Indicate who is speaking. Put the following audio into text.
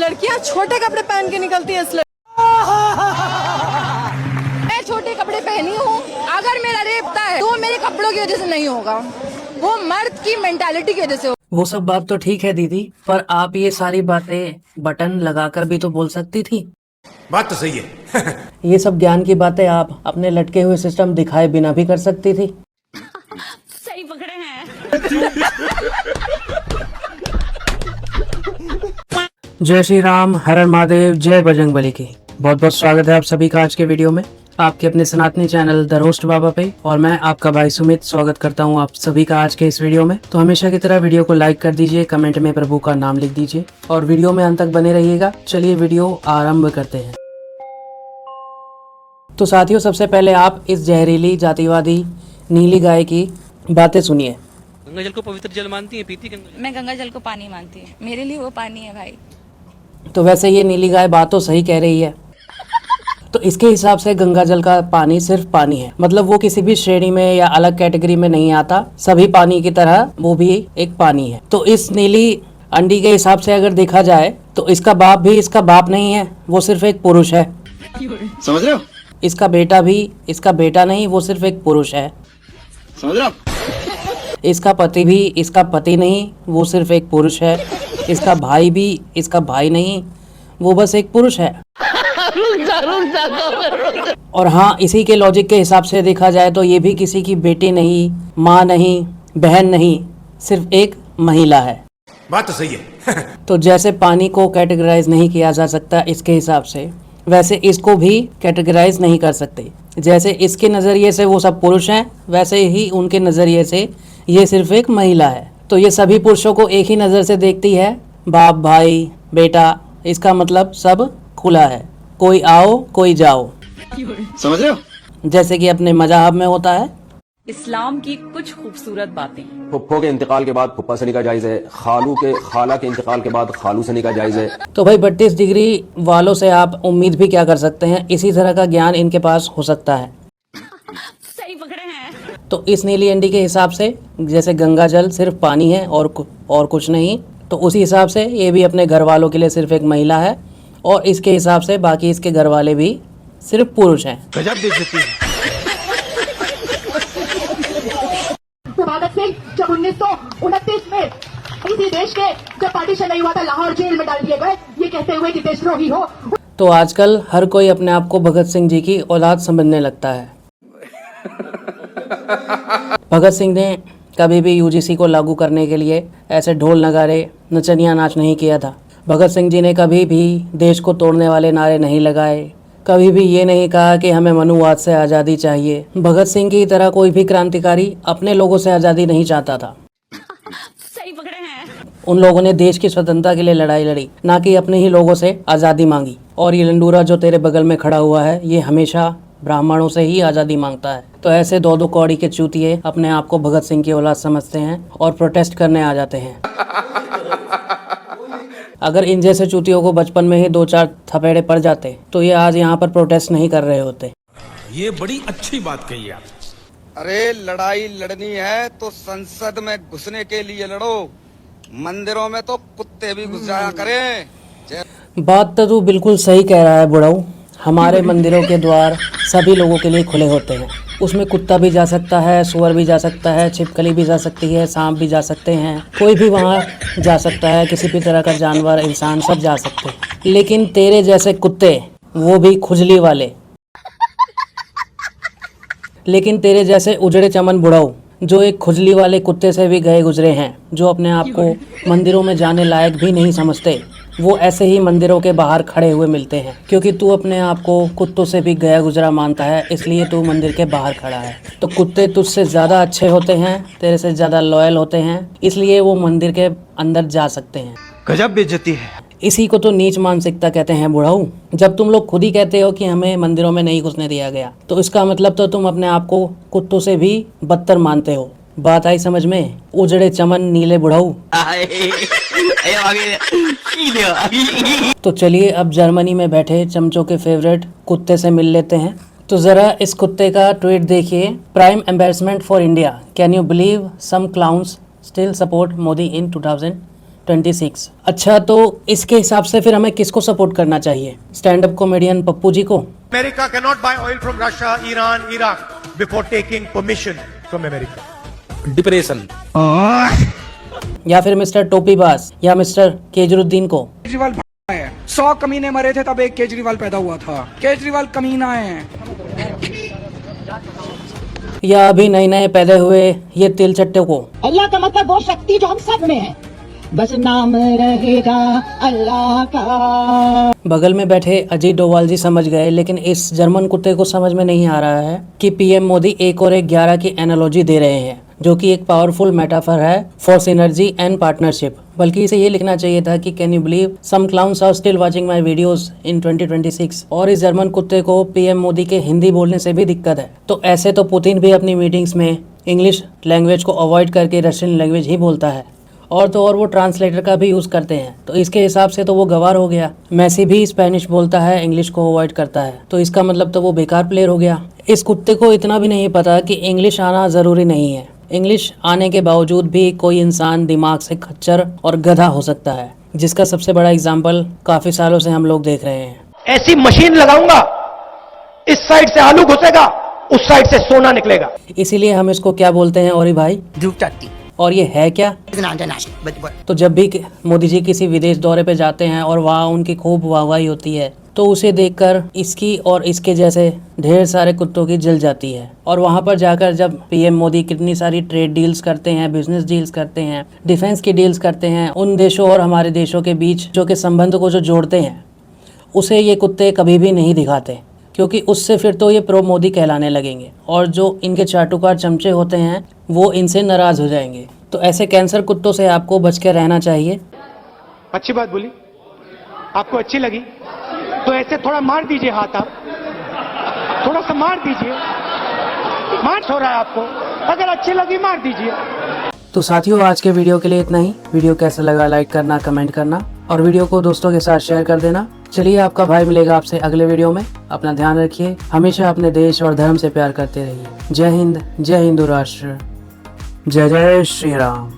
Speaker 1: लड़कियां छोटे कपड़े पहन के निकलती है इसलिए मैं छोटे कपड़े पहनी हूँ। अगर मेरा रेप होता है तो मेरे कपड़ों की वजह से नहीं होगा, वो मर्द की मेंटालिटी की वजह से।
Speaker 2: वो सब बात तो ठीक है दीदी, पर आप ये सारी बातें बटन लगाकर भी तो बोल सकती थी।
Speaker 3: बात तो सही है।
Speaker 2: ये सब ज्ञान की बातें आप अपने लटके हुए सिस्टम दिखाए बिना भी कर सकती थी।
Speaker 4: सही पकड़े हैं।
Speaker 2: जय श्री राम, हर हर महादेव, जय बजरंगबली की। बहुत बहुत स्वागत है आप सभी का आज के वीडियो में, आपके अपने सनातनी चैनल द रोस्ट बाबा पे। और मैं आपका भाई सुमित स्वागत करता हूं आप सभी का आज के इस वीडियो में। तो हमेशा की तरह वीडियो को लाइक कर दीजिए, कमेंट में प्रभु का नाम लिख दीजिए और वीडियो में अंत तक बने रहिएगा। चलिए वीडियो आरंभ करते हैं। तो साथियों, सबसे पहले आप इस जहरीली जातिवादी नीली गाय की बातें सुनिए।
Speaker 5: गंगा जल को पवित्र जल मानती है, पीती गंगा।
Speaker 4: मैं गंगा जल को पानी मानती हूँ, मेरे लिए वो पानी है भाई।
Speaker 2: तो वैसे ये नीली गाय बात तो सही कह रही है। तो इसके हिसाब से गंगा जल का पानी सिर्फ पानी है, मतलब वो किसी भी श्रेणी में या अलग कैटेगरी में नहीं आता, सभी पानी की तरह वो भी एक पानी है। तो इस नीली अंडी के हिसाब से अगर देखा जाए तो इसका बाप भी इसका बाप नहीं है, वो सिर्फ एक पुरुष है।
Speaker 3: समझ रहे हो?
Speaker 2: इसका बेटा भी इसका बेटा नहीं, वो सिर्फ एक पुरुष है।
Speaker 3: समझ रहे हो?
Speaker 2: इसका पति भी इसका पति नहीं, वो सिर्फ एक पुरुष है। इसका भाई भी इसका भाई नहीं, वो बस एक पुरुष है। और हाँ, इसी के लॉजिक के हिसाब से देखा जाए तो ये भी किसी की बेटी नहीं, माँ नहीं, बहन नहीं, सिर्फ एक महिला है।
Speaker 3: बात तो सही है।
Speaker 2: तो जैसे पानी को कैटेगराइज नहीं किया जा सकता इसके हिसाब से, वैसे इसको भी कैटेगराइज नहीं कर सकते। जैसे इसके नज़रिए से वो सब पुरुष हैं, वैसे ही उनके नज़रिए से ये सिर्फ एक महिला है। तो ये सभी पुरुषों को एक ही नज़र से देखती है, बाप, भाई, बेटा, इसका मतलब सब खुला है, कोई आओ कोई जाओ।
Speaker 3: समझ रहे हो?
Speaker 2: जैसे कि अपने मज़हब में होता है।
Speaker 6: इस्लाम की कुछ खूबसूरत बातें।
Speaker 7: फुफ्फो के इंतकाल के बाद फुफ्फा से निकाह जायज है, खालू के खाला के इंतकाल के बाद खालू से निकाह जायज है।
Speaker 2: तो भाई 32 डिग्री वालों से आप उम्मीद भी क्या कर सकते हैं, इसी तरह का ज्ञान इनके पास हो सकता है।
Speaker 4: सही पकड़े हैं।
Speaker 2: तो इस नीली अंडी के हिसाब से जैसे गंगा जल सिर्फ पानी है और कुछ नहीं, तो उसी हिसाब से ये भी अपने घर वालों के लिए सिर्फ एक महिला है, और इसके हिसाब से बाकी इसके घर वाले भी सिर्फ पुरुष हैं।
Speaker 3: गजब बेइज्जती है।
Speaker 8: भगत सिंह जब 1929 में इसी देश के जब पार्टीशन नहीं हुआ था, लाहौर जेल में डाल दिए गए, ये कहते हुए कि देशद्रोही हो।
Speaker 2: तो आजकल हर कोई अपने आप को भगत सिंह जी की औलाद समझने लगता है। भगत सिंह ने कभी भी यूजीसी को लागू करने के लिए ऐसे ढोल नगाड़े नचनिया नाच नहीं किया था। भगत सिंह जी ने कभी भी देश को तोड़ने वाले नारे नहीं लगाए, कभी भी ये नहीं कहा कि हमें मनुवाद से आज़ादी चाहिए। भगत सिंह की तरह कोई भी क्रांतिकारी अपने लोगों से आज़ादी नहीं चाहता था।
Speaker 4: सही पकड़े हैं।
Speaker 2: उन लोगों ने देश की स्वतंत्रता के लिए लड़ाई लड़ी, ना कि अपने ही लोगों से आज़ादी मांगी। और ये लंडूरा जो तेरे बगल में खड़ा हुआ है, ये हमेशा ब्राह्मणों से ही आज़ादी मांगता है। तो ऐसे दो कौड़ी के चूतिए अपने आप को भगत सिंह की औलाद समझते हैं और प्रोटेस्ट करने आ जाते हैं। अगर इन जैसे चूतियों को बचपन में ही 2-4 थपेड़े पड़ जाते तो ये आज यहाँ पर प्रोटेस्ट नहीं कर रहे होते।
Speaker 3: ये बड़ी अच्छी बात कही आप।
Speaker 9: अरे लड़ाई लड़नी है तो संसद में घुसने के लिए लड़ो, मंदिरों में तो कुत्ते भी घुस जाया करें।
Speaker 2: बात तो तू बिल्कुल सही कह रहा है बुढ़ाऊ। हमारे मंदिरों के द्वार सभी लोगों के लिए खुले होते हैं, उसमें कुत्ता भी जा सकता है, सुअर भी जा सकता है, छिपकली भी जा सकती है, सांप भी जा सकते हैं, कोई भी वहाँ जा सकता है, किसी भी तरह का जानवर, इंसान, सब जा सकते हैं। लेकिन तेरे जैसे कुत्ते, वो भी खुजली वाले, लेकिन तेरे जैसे उजड़े चमन बुढ़ाऊ जो एक खुजली वाले कुत्ते से भी गए गुजरे हैं, जो अपने आप को मंदिरों में जाने लायक भी नहीं समझते, वो ऐसे ही मंदिरों के बाहर खड़े हुए मिलते हैं। क्योंकि तू अपने आप को कुत्तों से भी गया गुजरा मानता है, इसलिए तू मंदिर के बाहर खड़ा है। तो कुत्ते तुझसे ज़्यादा अच्छे होते हैं, तेरे से ज़्यादा लॉयल होते हैं, इसलिए वो मंदिर के अंदर जा सकते हैं।
Speaker 3: गजब बेइज्जती है।
Speaker 2: इसी को तो नीच मानसिकता कहते हैं बुढ़ाऊ। जब तुम लोग खुद ही कहते हो कि हमें मंदिरों में नहीं घुसने दिया गया, तो इसका मतलब तो तुम अपने आप को कुत्तों से भी बदतर मानते हो। बात आई समझ में, उजड़े चमन नीले बुढ़ाऊ। तो चलिए अब जर्मनी में बैठे चमचों के फेवरेट कुत्ते से मिल लेते हैं। तो जरा इस कुत्ते का ट्वीट देखिए। Prime embarrassment for India, can you believe some clowns still support Modi in 2000 2026। अच्छा, तो इसके हिसाब से फिर हमें किसको सपोर्ट करना चाहिए? Stand up comedian Pappu ji को,
Speaker 3: America cannot buy oil from Russia, Iran, Iraq before taking permission from America.
Speaker 5: Depression,
Speaker 2: या फिर मिस्टर टोपीबाज या मिस्टर केजरुद्दीन को?
Speaker 10: केजरीवाल है, 100 कमीने मरे थे तब एक केजरीवाल पैदा हुआ था। केजरीवाल कमीना है।
Speaker 2: या अभी नए नए पैदा हुए ये तिल चट्टे को?
Speaker 8: अल्लाह का मतलब वो शक्ति जो हम सब में है, बस नाम रहेगा अल्लाह का।
Speaker 2: बगल में बैठे अजीत डोभाल जी समझ गए, लेकिन इस जर्मन कुत्ते को समझ में नहीं आ रहा है कि पीएम मोदी 1 और 1 11 की एनालॉजी दे रहे हैं, जो कि एक पावरफुल मेटाफर है फॉर सिनर्जी एंड पार्टनरशिप। बल्कि इसे ये लिखना चाहिए था कि can you believe some clowns are still watching my videos in 2026। और इस जर्मन कुत्ते को पीएम मोदी के हिंदी बोलने से भी दिक्कत है। तो ऐसे तो पुतिन भी अपनी मीटिंग्स में इंग्लिश लैंग्वेज को अवॉइड करके रशियन लैंग्वेज ही बोलता है, और तो और वो ट्रांसलेटर का भी यूज़ करते हैं। तो इसके हिसाब से तो वो गवार हो गया। मेसी भी स्पेनिश बोलता है, इंग्लिश को अवॉइड करता है, तो इसका मतलब तो वो बेकार प्लेयर हो गया। इस कुत्ते को इतना भी नहीं पता कि इंग्लिश आना ज़रूरी नहीं है। इंग्लिश आने के बावजूद भी कोई इंसान दिमाग से खच्चर और गधा हो सकता है, जिसका सबसे बड़ा एग्जाम्पल काफ़ी सालों से हम लोग देख रहे हैं।
Speaker 3: ऐसी मशीन लगाऊंगा, इस साइड से आलू घुसेगा, उस साइड से सोना निकलेगा।
Speaker 2: इसीलिए हम इसको क्या बोलते हैं और भाई? और ये है क्या? तो जब भी मोदी जी किसी विदेश दौरे पे जाते हैं और वहाँ उनकी खूब वाहवाही होती है, तो उसे देखकर इसकी और इसके जैसे ढेर सारे कुत्तों की जल जाती है। और वहाँ पर जाकर जब पीएम मोदी कितनी सारी ट्रेड डील्स करते हैं, बिजनेस डील्स करते हैं, डिफेंस की डील्स करते हैं, उन देशों और हमारे देशों के बीच जो के संबंध को जो जोड़ते हैं, उसे ये कुत्ते कभी भी नहीं दिखाते, क्योंकि उससे फिर तो ये प्रो मोदी कहलाने लगेंगे, और जो इनके चाटुकार चमचे होते हैं वो इनसे नाराज हो जाएंगे। तो ऐसे कैंसर कुत्तों से आपको बच के रहना चाहिए।
Speaker 3: अच्छी बात बोली, आपको अच्छी लगी तो ऐसे थोड़ा मार दीजिए हाथ, आप थोड़ा सा मार दीजिए, मार हो रहा है आपको, अगर अच्छी लगी मार दीजिए।
Speaker 2: तो साथियों, आज के वीडियो के लिए इतना ही। वीडियो कैसा लगा लाइक करना, कमेंट करना और वीडियो को दोस्तों के साथ शेयर कर देना। चलिए, आपका भाई मिलेगा आपसे अगले वीडियो में। अपना ध्यान रखिए, हमेशा अपने देश और धर्म से प्यार करते रहिए। जय हिंद, जय हिंदू राष्ट्र, जय जय श्री राम।